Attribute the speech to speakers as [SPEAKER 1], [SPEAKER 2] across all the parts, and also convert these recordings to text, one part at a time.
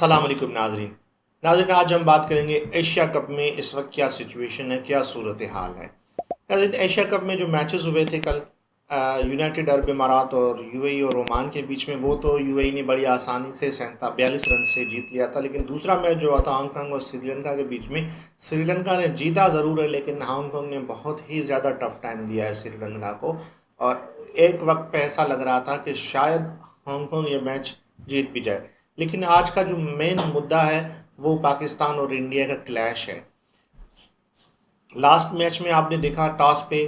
[SPEAKER 1] अस्सलाम वालेकुम नाजरीन। आज हम बात करेंगे एशिया कप में इस वक्त क्या सिचुएशन है, क्या सूरत हाल है। नाजरीन, एशिया कप में जो मैचेस हुए थे कल, यूनाइटेड अरब इमारात और यूएई और ओमान के बीच में, वो तो यूएई ने बड़ी आसानी से 42 रन से जीत लिया था। लेकिन दूसरा मैच जो हुआ था हांगकांग और श्रीलंका के बीच में, श्रीलंका ने जीता ज़रूर है, लेकिन हांगकांग ने बहुत ही ज़्यादा टफ टाइम दिया है श्रीलंका को। और एक वक्त पे ऐसा लग रहा था कि शायद हांगकांग ये मैच जीत भी जाए। लेकिन आज का जो मेन मुद्दा है वो पाकिस्तान और इंडिया का क्लैश है। लास्ट मैच में आपने देखा, टॉस पे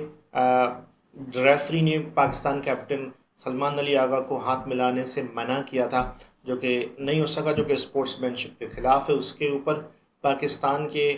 [SPEAKER 1] रेफरी ने पाकिस्तान कैप्टन सलमान अली आगा को हाथ मिलाने से मना किया था, जो कि नहीं हो सका, जो कि स्पोर्ट्समैनशिप के खिलाफ है। उसके ऊपर पाकिस्तान के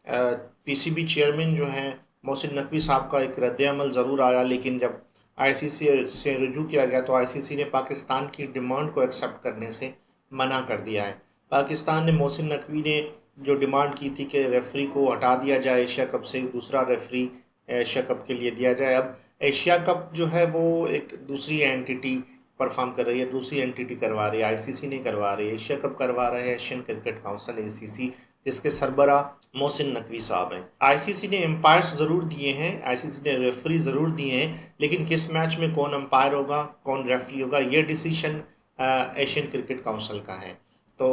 [SPEAKER 1] पीसीबी चेयरमैन जो हैं मोहसिन नकवी साहब का एक रद्द-ए-अमल ज़रूर आया, लेकिन जब आईसीसी से रुजू किया गया तो आईसीसी ने पाकिस्तान की डिमांड को एक्सेप्ट करने से मना कर दिया है। पाकिस्तान ने, मोहसिन नकवी ने जो डिमांड की थी कि रेफरी को हटा दिया जाए एशिया कप से, दूसरा रेफरी एशिया कप के लिए दिया जाए। अब एशिया कप जो है वो एक दूसरी एंटिटी परफॉर्म कर रही है, दूसरी एंटिटी करवा रही है, आईसीसी नहीं करवा रही है। एशिया कप करवा रहे हैं एशियन क्रिकेट काउंसिल एसीसी, जिसके सरबरा मोहसिन नकवी साहब हैं। आईसीसी ने एम्पायर्स ज़रूर दिए हैं, आईसीसी ने रेफरी ज़रूर दिए हैं, लेकिन किस मैच में कौन एम्पायर होगा, कौन रेफरी होगा, ये डिसीशन एशियन क्रिकेट काउंसिल का है। तो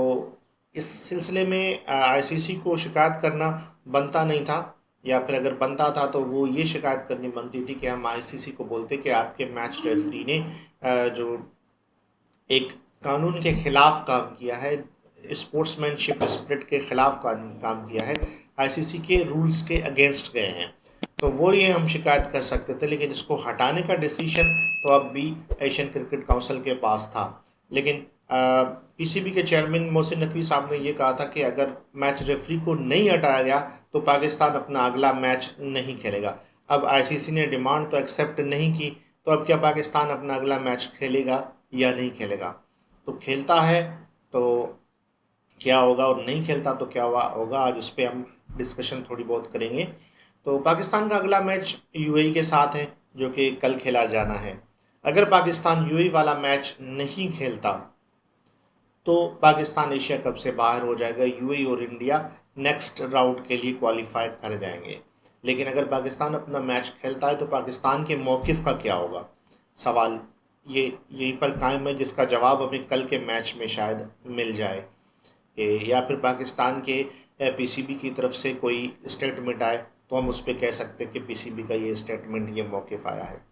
[SPEAKER 1] इस सिलसिले में आईसीसी को शिकायत करना बनता नहीं था, या फिर अगर बनता था तो वो ये शिकायत करनी बनती थी कि हम आईसीसी को बोलते कि आपके मैच रेफरी ने जो एक कानून के खिलाफ काम किया है, स्पोर्ट्समैनशिप स्पिरिट के खिलाफ काम किया है, आईसीसी के रूल्स के अगेंस्ट गए हैं, तो वो ये हम शिकायत कर सकते थे। लेकिन इसको हटाने का डिसीजन तो अब भी एशियन क्रिकेट काउंसिल के पास था। लेकिन पीसीबी के चेयरमैन मोहसिन नकवी साहब ने ये कहा था कि अगर मैच रेफरी को नहीं हटाया गया तो पाकिस्तान अपना अगला मैच नहीं खेलेगा। अब आईसीसी ने डिमांड तो एक्सेप्ट नहीं की, तो अब क्या पाकिस्तान अपना अगला मैच खेलेगा या नहीं खेलेगा? तो खेलता है तो क्या होगा, और नहीं खेलता तो क्या होगा, आज उस पर हम डिस्कशन थोड़ी बहुत करेंगे। तो पाकिस्तान का अगला मैच यूएई के साथ है, जो कि कल खेला जाना है। अगर पाकिस्तान यूएई वाला मैच नहीं खेलता तो पाकिस्तान एशिया कप से बाहर हो जाएगा, यूएई और इंडिया नेक्स्ट राउंड के लिए क्वालिफाई कर जाएंगे। लेकिन अगर पाकिस्तान अपना मैच खेलता है तो पाकिस्तान के मौक़िफ़ का क्या होगा, सवाल ये यहीं पर कायम है, जिसका जवाब हमें कल के मैच में शायद मिल जाए। या फिर पाकिस्तान के पीसीबी की तरफ से कोई स्टेटमेंट आए तो हम उस पर कह सकते हैं कि पीसीबी का ये स्टेटमेंट, ये मौक़िफ़ आया है।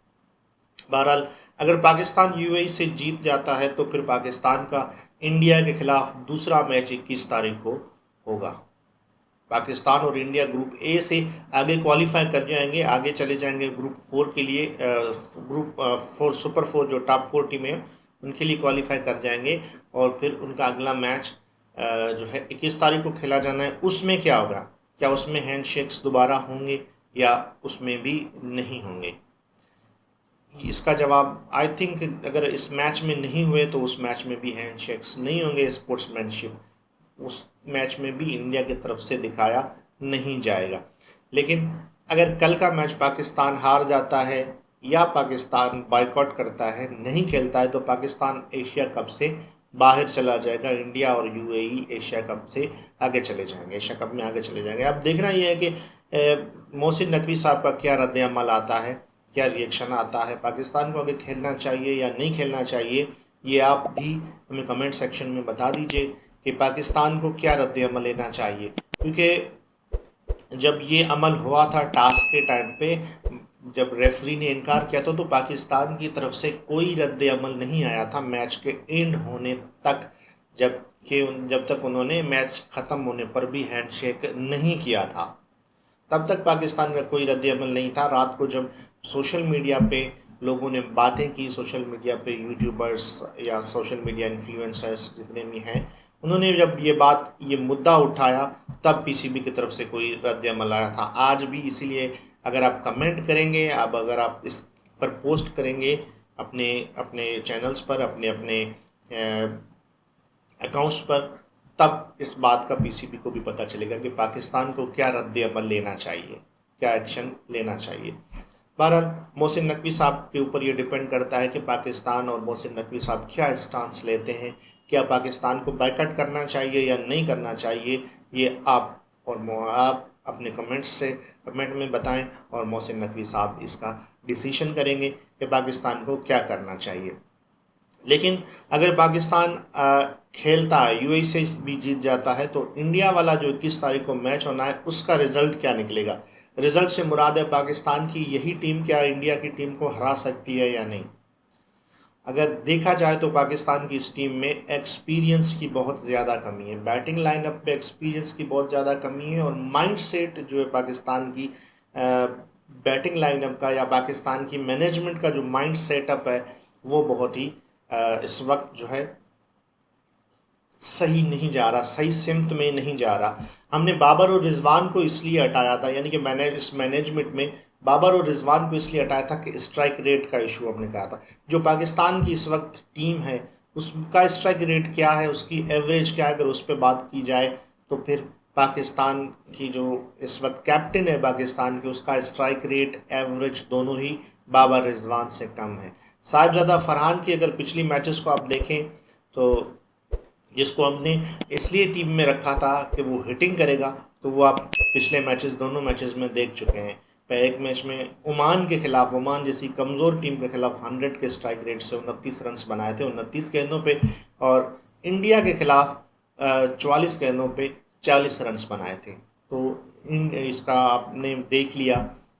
[SPEAKER 1] बहरहाल, अगर पाकिस्तान यूएई से जीत जाता है तो फिर पाकिस्तान का इंडिया के खिलाफ दूसरा मैच 21 तारीख को होगा। पाकिस्तान और इंडिया ग्रुप ए से आगे क्वालिफाई कर जाएंगे, आगे चले जाएंगे ग्रुप 4 के लिए। ग्रुप 4 सुपर 4 जो टॉप 4 टीमें हैं उनके लिए क्वालिफाई कर जाएंगे, और फिर उनका अगला मैच जो है 21 तारीख को खेला जाना है। उसमें क्या होगा, क्या उसमें हैंडशेक्स दोबारा होंगे या उसमें भी नहीं होंगे? इसका जवाब आई थिंक अगर इस मैच में नहीं हुए तो उस मैच में भी हैंडशेक्स नहीं होंगे। स्पोर्ट्समैनशिप उस मैच में भी इंडिया की तरफ से दिखाया नहीं जाएगा। लेकिन अगर कल का मैच पाकिस्तान हार जाता है या पाकिस्तान बायकॉट करता है, नहीं खेलता है, तो पाकिस्तान एशिया कप से बाहर चला जाएगा। इंडिया और यूएई एशिया कप से आगे चले जाएंगे, एशिया कप में आगे चले जाएंगे। अब देखना यह है कि मोहसिन नकवी साहब का क्या रद्द-ए-अमल आता है, क्या रिएक्शन आता है, पाकिस्तान को आगे खेलना चाहिए या नहीं खेलना चाहिए। ये आप भी हमें कमेंट सेक्शन में बता दीजिए कि पाकिस्तान को क्या रद्द-ए-अमल लेना चाहिए। क्योंकि जब ये अमल हुआ था टास्क के टाइम पे, जब रेफरी ने इनकार किया था, तो पाकिस्तान की तरफ से कोई रद्द-ए-अमल नहीं आया था मैच के एंड होने तक, जब तक उन्होंने मैच ख़त्म होने पर भी हैंडशेक नहीं किया था, तब तक पाकिस्तान का कोई रद्द-ए-अमल नहीं था। रात को जब सोशल मीडिया पे लोगों ने बातें की, सोशल मीडिया पे यूट्यूबर्स या सोशल मीडिया इन्फ्लुएंसर्स जितने भी हैं, उन्होंने जब ये मुद्दा उठाया, तब पीसीबी की तरफ से कोई रद्द-ए-अमल आया था। आज भी इसीलिए अगर आप कमेंट करेंगे, अगर आप इस पर पोस्ट करेंगे अपने अपने चैनल्स पर, अपने अपने अकाउंट्स पर, तब इस बात का पीसीबी को भी पता चलेगा कि पाकिस्तान को क्या रद्द-ए-अमल लेना चाहिए, क्या एक्शन लेना चाहिए। बहरहाल, मोहसिन नकवी साहब के ऊपर ये डिपेंड करता है कि पाकिस्तान और मोहसिन नकवी साहब क्या स्टांस लेते हैं क्या पाकिस्तान को बाइकआउट करना चाहिए या नहीं करना चाहिए, ये आप अपने कमेंट में बताएं और मोहसिन नकवी साहब इसका डिसीजन करेंगे कि पाकिस्तान को क्या करना चाहिए। लेकिन अगर पाकिस्तान खेलता है, यूएई से भी जीत जाता है, तो इंडिया वाला जो 21 तारीख को मैच होना है उसका रिजल्ट क्या निकलेगा। रिजल्ट से मुराद है पाकिस्तान की यही टीम क्या इंडिया की टीम को हरा सकती है या नहीं। अगर देखा जाए तो पाकिस्तान की इस टीम में एक्सपीरियंस की बहुत ज़्यादा कमी है, बैटिंग लाइनअप पे एक्सपीरियंस की बहुत ज़्यादा कमी है, और माइंडसेट जो है पाकिस्तान की बैटिंग लाइनअप का या पाकिस्तान की मैनेजमेंट का जो माइंड सेटअप है वो बहुत ही इस वक्त जो है सही नहीं जा रहा, सही सिमत में नहीं जा रहा। हमने बाबर और रिजवान को इसलिए हटाया था, यानी कि इस मैनेजमेंट में बाबर और रिजवान को इसलिए हटाया था कि स्ट्राइक रेट का इशू हमने कहा था। जो पाकिस्तान की इस वक्त टीम है उसका स्ट्राइक रेट क्या है, उसकी एवरेज क्या है, अगर उस पर बात की जाए तो फिर पाकिस्तान की जो इस वक्त कैप्टन है पाकिस्तान की, उसका स्ट्राइक रेट एवरेज दोनों ही बाबर रिजवान से कम है। साहिबजादा फरहान की अगर पिछली मैचेस को आप देखें तो जिसको हमने इसलिए टीम में रखा था कि वो हिटिंग करेगा, तो वो आप पिछले मैचेस दोनों मैचेस में देख चुके हैं। एक मैच में ओमान के खिलाफ, ओमान जैसी कमज़ोर टीम के खिलाफ 100 के स्ट्राइक रेट से 29 रन बनाए थे 29 गेंदों पे, और इंडिया के खिलाफ 44 गेंदों पे 40 रन बनाए थे। तो इसका आपने देख लिया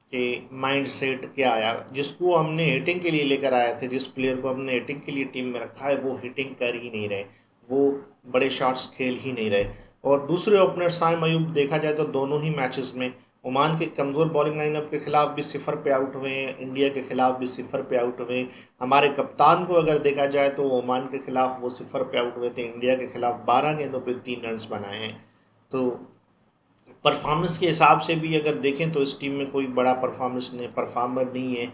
[SPEAKER 1] कि माइंड सेट क्या आया। जिसको हमने हिटिंग के लिए लेकर आए थे, जिस प्लेयर को हमने हिटिंग के लिए टीम में रखा है, वो हिटिंग कर ही नहीं रहे, वो बड़े शॉट्स खेल ही नहीं रहे। और दूसरे ओपनर साइम अयूब देखा जाए तो दोनों ही मैचेस में ओमान के कमज़ोर बॉलिंग लाइनअप के खिलाफ भी 0 पे आउट हुए हैं, इंडिया के खिलाफ भी 0 पे आउट हुए हैं। हमारे कप्तान को अगर देखा जाए तो ओमान के खिलाफ वो 0 पे आउट हुए थे, इंडिया के खिलाफ 12 गेंदों पे 3 रन बनाए हैं। तो परफॉर्मेंस के हिसाब से भी अगर देखें तो इस टीम में कोई बड़ा परफॉर्मर नहीं है।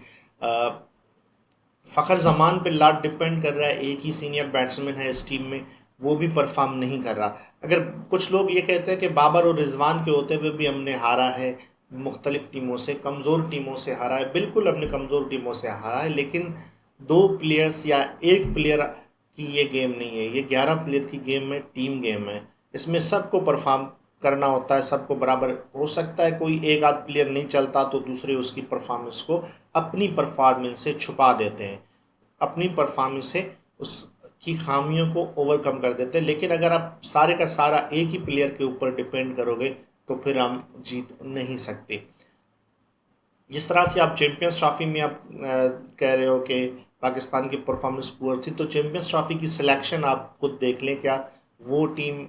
[SPEAKER 1] फ़खर जमान पे लाट डिपेंड कर रहा है, एक ही सीनियर बैट्समैन है इस टीम में, वो भी परफॉर्म नहीं कर रहा। अगर कुछ लोग ये कहते हैं कि बाबर और रिजवान के होते हुए भी हमने हारा है, मुख्तलिफ टीमों से, कमज़ोर टीमों से हारा है, बिल्कुल हमने कमज़ोर टीमों से हारा है, लेकिन 2 प्लेयर्स या 1 प्लेयर की ये गेम नहीं है, ये 11 प्लेयर की गेम है, टीम गेम है। इसमें सबको परफॉर्म करना होता है, सबको बराबर। हो सकता है कोई एक आध प्लेयर नहीं चलता तो दूसरे उसकी परफॉर्मेंस को अपनी परफॉर्मेंस से छुपा देते हैं, अपनी परफॉर्मेंस से उसकी खामियों को ओवरकम कर देते हैं। लेकिन अगर आप सारे का सारा एक ही प्लेयर के ऊपर डिपेंड करोगे तो फिर हम जीत नहीं सकते। जिस तरह से आप चैम्पियंस ट्रॉफी में आप कह रहे हो कि पाकिस्तान की परफॉर्मेंस पुअर थी, तो चैम्पियंस ट्रॉफी की सिलेक्शन आप खुद देख लें, क्या वो टीम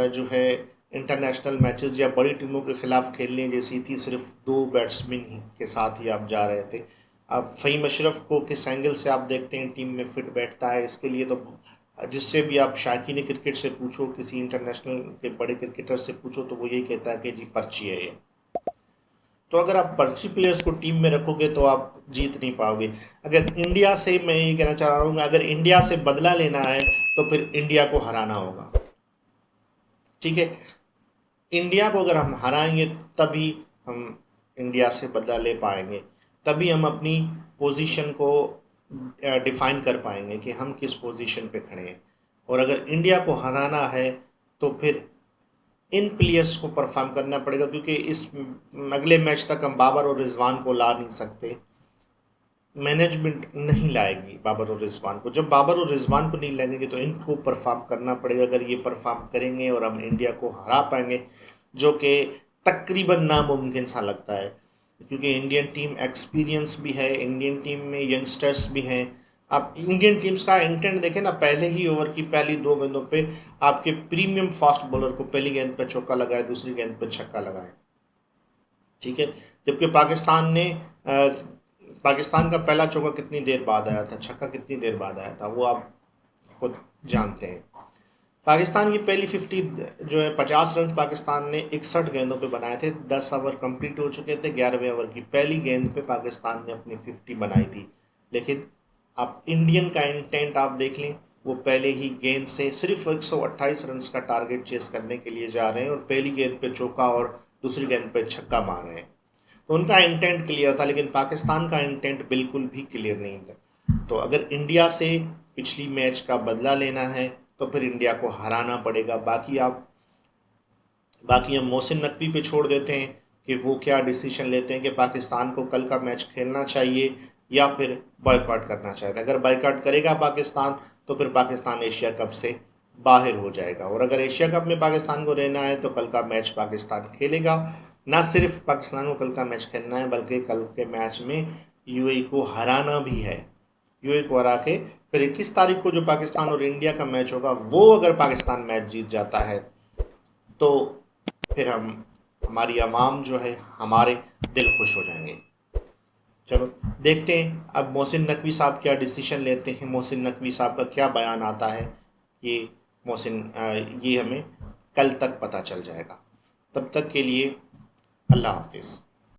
[SPEAKER 1] जो है इंटरनेशनल मैचेस या बड़ी टीमों के खिलाफ खेलने जैसी थी। सिर्फ 2 बैट्समैन के साथ ही आप जा रहे थे। अब फ़हीम अशरफ को किस एंगल से आप देखते हैं टीम में फिट बैठता है, इसके लिए तो जिससे भी आप शाकीन क्रिकेट से पूछो, किसी इंटरनेशनल के बड़े क्रिकेटर से पूछो, तो वो यही कहता है कि जी पर्ची है ये। तो अगर आप पर्ची प्लेयर्स को टीम में रखोगे तो आप जीत नहीं पाओगे। अगर इंडिया से, मैं ये कहना चाह रहा हूँ, अगर इंडिया से बदला लेना है तो फिर इंडिया को हराना होगा, ठीक है। इंडिया को अगर हम हराएंगे तभी हम इंडिया से बदला ले पाएंगे, तभी हम अपनी पोजीशन को डिफाइन कर पाएंगे कि हम किस पोजीशन पे खड़े हैं। और अगर इंडिया को हराना है तो फिर इन प्लेयर्स को परफॉर्म करना पड़ेगा, क्योंकि इस अगले मैच तक हम बाबर और रिजवान को ला नहीं सकते, मैनेजमेंट नहीं लाएगी बाबर और रिजवान को। जब बाबर और रिजवान को नहीं लाएंगे तो इनको परफॉर्म करना पड़ेगा। अगर ये परफॉर्म करेंगे और हम इंडिया को हरा पाएंगे, जो कि तकरीबन नामुमकिन सा लगता है, क्योंकि इंडियन टीम एक्सपीरियंस भी है, इंडियन टीम में यंगस्टर्स भी हैं। आप इंडियन टीम्स का इंटेंट देखें ना, पहले ही ओवर की पहली 2 गेंदों पे आपके प्रीमियम फास्ट बॉलर को पहली गेंद पे चौका लगाए, दूसरी गेंद पे छक्का लगाए, ठीक है। जबकि पाकिस्तान का पहला चौका कितनी देर बाद आया था, छक्का कितनी देर बाद आया था, वो आप खुद जानते हैं। पाकिस्तान की पहली 50 जो है 50 रन पाकिस्तान ने 61 गेंदों पे बनाए थे। 10 ओवर कंप्लीट हो चुके थे, 11वें ओवर की पहली गेंद पे पाकिस्तान ने अपनी 50 बनाई थी। लेकिन आप इंडियन का इंटेंट आप देख लें, वो पहले ही गेंद से सिर्फ 128 रन का टारगेट चेस करने के लिए जा रहे हैं, और पहली गेंद पे चौका और दूसरी गेंद पे छक्का मार रहे हैं। तो उनका इंटेंट क्लियर था, लेकिन पाकिस्तान का इंटेंट बिल्कुल भी क्लियर नहीं था। तो अगर इंडिया से पिछली मैच का बदला लेना है तो फिर इंडिया को हराना पड़ेगा। बाकी हम मोहसिन नकवी पे छोड़ देते हैं कि वो क्या डिसीजन लेते हैं कि पाकिस्तान को कल का मैच खेलना चाहिए या फिर बॉयकॉट करना चाहिए। अगर बॉयकॉट करेगा पाकिस्तान तो फिर पाकिस्तान एशिया कप से बाहर हो जाएगा, और अगर एशिया कप में पाकिस्तान को रहना है तो कल का मैच पाकिस्तान खेलेगा। ना सिर्फ पाकिस्तान को कल का मैच खेलना है बल्कि कल के मैच में यूएई को हराना भी है। यूएई को हरा के फिर 21 तारीख को जो पाकिस्तान और इंडिया का मैच होगा, वो अगर पाकिस्तान मैच जीत जाता है तो फिर हमारी आवाम जो है, हमारे दिल खुश हो जाएंगे। चलो देखते हैं अब मोहसिन नकवी साहब क्या डिसीजन लेते हैं, मोहसिन नकवी साहब का क्या बयान आता है। ये ये हमें कल तक पता चल जाएगा। तब तक के लिए अल्लाह हाफिज़।